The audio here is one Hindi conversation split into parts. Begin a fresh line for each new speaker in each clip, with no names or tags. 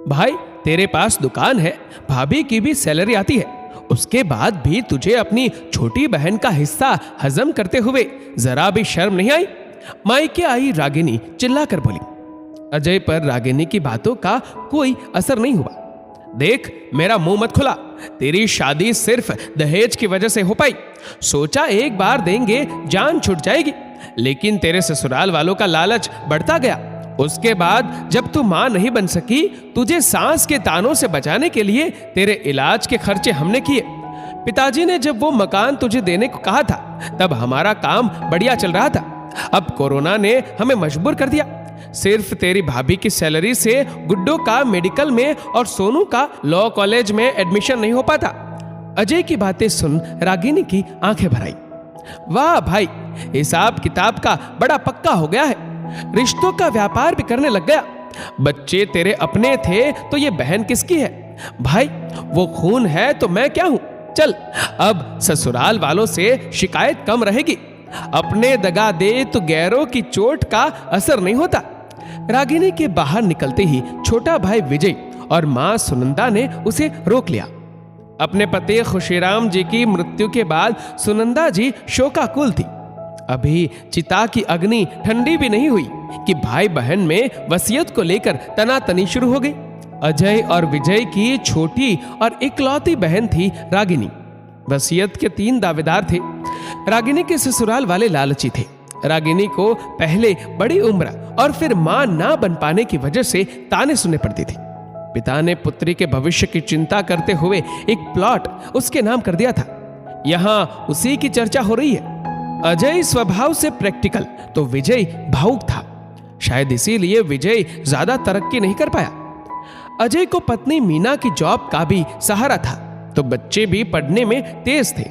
भाई तेरे पास दुकान है, भाभी की भी सैलरी आती है, उसके बाद भी तुझे अपनी छोटी बहन का हिस्सा हजम करते हुए जरा भी शर्म नहीं आई? मायके आई रागिनी चिल्लाकर बोली। अजय पर रागिनी की बातों का कोई असर नहीं हुआ। देख, मेरा मुंह मत खुला, तेरी शादी सिर्फ दहेज की वजह से हो पाई। सोचा एक बार देंगे जान छूट जाएगी, लेकिन तेरे ससुराल वालों का लालच बढ़ता गया। उसके बाद जब तू मां नहीं बन सकी, तुझे सांस के तानों से बचाने के लिए तेरे इलाज के खर्चे हमने किए। पिताजी ने जब वो मकान तुझे देने को कहा था, तब हमारा काम बढ़िया चल रहा था। अब कोरोना ने हमें मजबूर कर दिया। सिर्फ तेरी भाभी की सैलरी से गुड्डो का मेडिकल में और सोनू का लॉ कॉलेज में एडमिशन नहीं हो पाता। अजय की बातें सुन रागिनी की आंखें भर आई। वाह भाई, हिसाब किताब का बड़ा पक्का हो गया है, रिश्तों का व्यापार भी करने लग गया। बच्चे तेरे अपने थे तो ये बहन किसकी है? भाई वो खून है तो मैं क्या हूं? चल, अब ससुराल वालों से शिकायत कम रहेगी। अपने दगा दे तो गैरों की चोट का असर नहीं होता। रागिनी के बाहर निकलते ही छोटा भाई विजय और मां सुनंदा ने उसे रोक लिया। अपने पति खुशीराम जी की मृत्यु के बाद सुनंदा जी शोकाकुल थी। अभी चिता की अग्नि ठंडी भी नहीं हुई कि भाई बहन में वसीयत को लेकर तनातनी शुरू हो गई। अजय और विजय की छोटी और इकलौती बहन थी रागिनी। वसीयत के 3 दावेदार थे। रागिनी के ससुराल वाले लालची थे। रागिनी को पहले बड़ी उम्र और फिर मां ना बन पाने की वजह से ताने सुनने पड़ती थी। पिता ने पुत्री के भविष्य की चिंता करते हुए एक प्लॉट उसके नाम कर दिया था। यहां उसी की चर्चा हो रही है। अजय स्वभाव से प्रैक्टिकल तो विजय भावुक था। शायद इसीलिए विजय ज्यादा तरक्की नहीं कर पाया। अजय को पत्नी मीना की जॉब का भी सहारा था, तो बच्चे भी पढ़ने में तेज थे।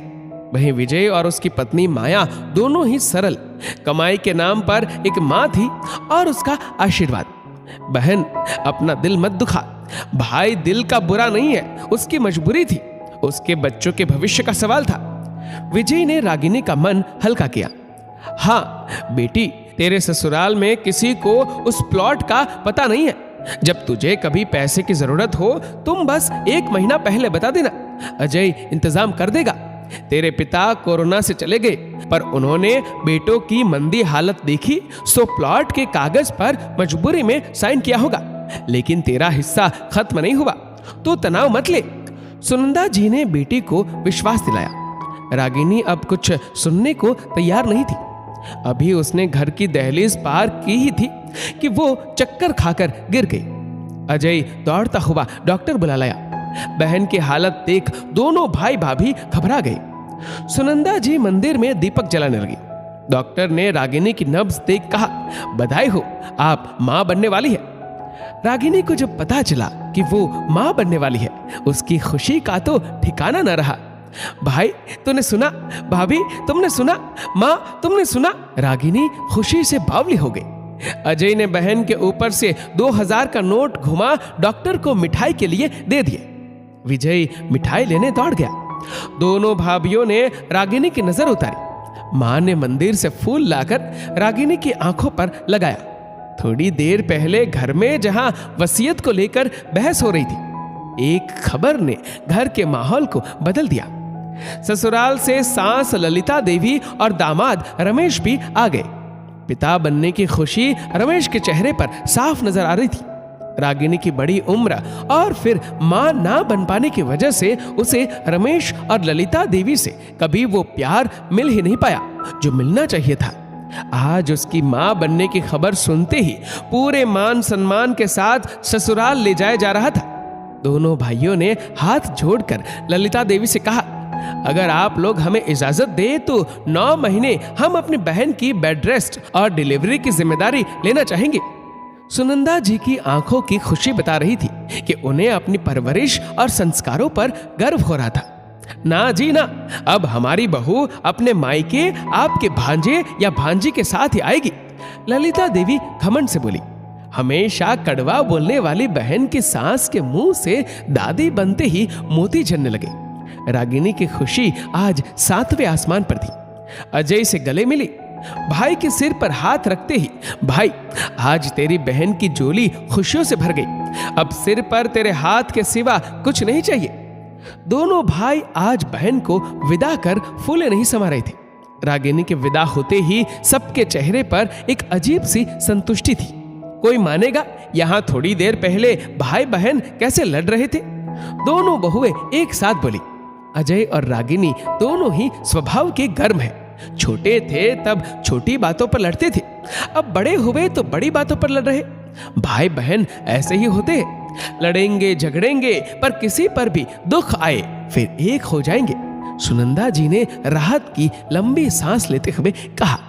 वहीं विजय और उसकी पत्नी माया दोनों ही सरल, कमाई के नाम पर एक मां थी और उसका आशीर्वाद। बहन, अपना दिल मत दुखा, भाई दिल का बुरा नहीं है, उसकी मजबूरी थी, उसके बच्चों के भविष्य का सवाल था। विजय ने रागिनी का मन हल्का किया। हाँ बेटी, तेरे ससुराल में किसी को उस प्लॉट का पता नहीं है। जब तुझे कभी पैसे की जरूरत हो, तुम बस 1 महीना पहले बता देना, अजय इंतजाम कर देगा। तेरे पिता कोरोना से चले गए, पर उन्होंने बेटों की मंदी हालत देखी, सो प्लॉट के कागज पर मजबूरी में साइन किया होगा, लेकिन तेरा हिस्सा खत्म नहीं हुआ, तो तनाव मत ले। सुनंदा जी ने बेटी को विश्वास दिलाया। रागिनी अब कुछ सुनने को तैयार नहीं थी। अभी उसने घर की दहलीज पार की ही थी कि वो चक्कर खाकर गिर गई। अजय दौड़ता हुआ डॉक्टर बुला लाया। बहन की हालत देख दोनों भाई भाभी घबरा गए। सुनंदा जी मंदिर में दीपक जलाने लगी। डॉक्टर ने रागिनी की नब्ज देख कहा, बधाई हो, आप मां बनने वाली है। रागिनी को जब पता चला कि वो मां बनने वाली है, उसकी खुशी का तो ठिकाना न रहा। भाई तूने सुना, भाभी तुमने सुना, मां तुमने सुना। रागिनी खुशी से बावली हो गई। अजय ने बहन के ऊपर से 2000 का नोट घुमा डॉक्टर को मिठाई के लिए दे दिए। विजय मिठाई लेने दौड़ गया। दोनों भाभियों ने रागिनी की नजर उतारी। मां ने मंदिर से फूल लाकर रागिनी की आंखों पर लगाया। थोड़ी देर पहले घर में जहां वसीयत को लेकर बहस हो रही थी, एक खबर ने घर के माहौल को बदल दिया। ससुराल से सास ललिता देवी और दामाद रमेश भी आ गए। पिता बनने की खुशी रमेश के चेहरे पर साफ नजर आ रही थी। रागिनी की बड़ी उम्र और फिर मां ना बन पाने की वजह से उसे रमेश और ललिता देवी से कभी वो प्यार मिल ही नहीं पाया जो मिलना चाहिए था। आज उसकी मां बनने की खबर सुनते ही पूरे मान सम्मान के साथ ससुराल ले जाया जा रहा था। दोनों भाइयों ने हाथ जोड़कर ललिता देवी से कहा, अगर आप लोग हमें इजाजत दे तो 9 महीने हम अपनी बहन की बेड रेस्ट और डिलीवरी की जिम्मेदारी लेना चाहेंगे। सुनंदा जी की आंखों की खुशी बता रही थी कि उन्हें अपनी परवरिश और संस्कारों पर गर्व हो रहा था। ना जी ना, अब हमारी बहू अपने मायके आपके भांजे या भांजी के साथ ही आएगी, ललिता देवी घमंड से बोली। हमेशा कड़वा बोलने वाली बहन की सास के मुंह से दादी बनते ही मोती झरने लगे। रागिनी की खुशी आज 7वें आसमान पर थी। अजय से गले मिली। भाई के सिर पर हाथ रखते ही, भाई आज तेरी बहन की झोली खुशियों से भर गई। अब सिर पर तेरे हाथ के सिवा कुछ नहीं चाहिए। दोनों भाई आज बहन को विदा कर फूले नहीं समा रहे थे। रागिनी के विदा होते ही सबके चेहरे पर एक अजीब सी संतुष्टि थी। कोई मानेगा, यहां थोड़ी देर पहले भाई बहन कैसे लड़ रहे थे। दोनों बहुएं एक साथ बोली। अजय और रागिनी दोनों ही स्वभाव के गर्म हैं। छोटे थे तब छोटी बातों पर लड़ते थे, अब बड़े हुए तो बड़ी बातों पर लड़ रहे। भाई बहन ऐसे ही होते हैं, लड़ेंगे झगड़ेंगे, पर किसी पर भी दुख आए फिर एक हो जाएंगे। सुनंदा जी ने राहत की लंबी सांस लेते हुए कहा।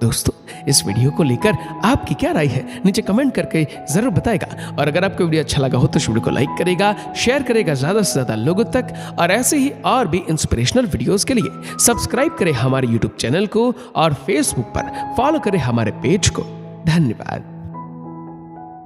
दोस्तों, इस वीडियो को लेकर आपकी क्या राय है, नीचे कमेंट करके जरूर बताएगा। और अगर आपको वीडियो अच्छा लगा हो तो इस वीडियो को लाइक करेगा, शेयर करेगा ज्यादा से ज्यादा लोगों तक। और ऐसे ही और भी इंस्पिरेशनल वीडियोस के लिए सब्सक्राइब करें हमारे यूट्यूब चैनल को और फेसबुक पर फॉलो करें हमारे पेज को। धन्यवाद।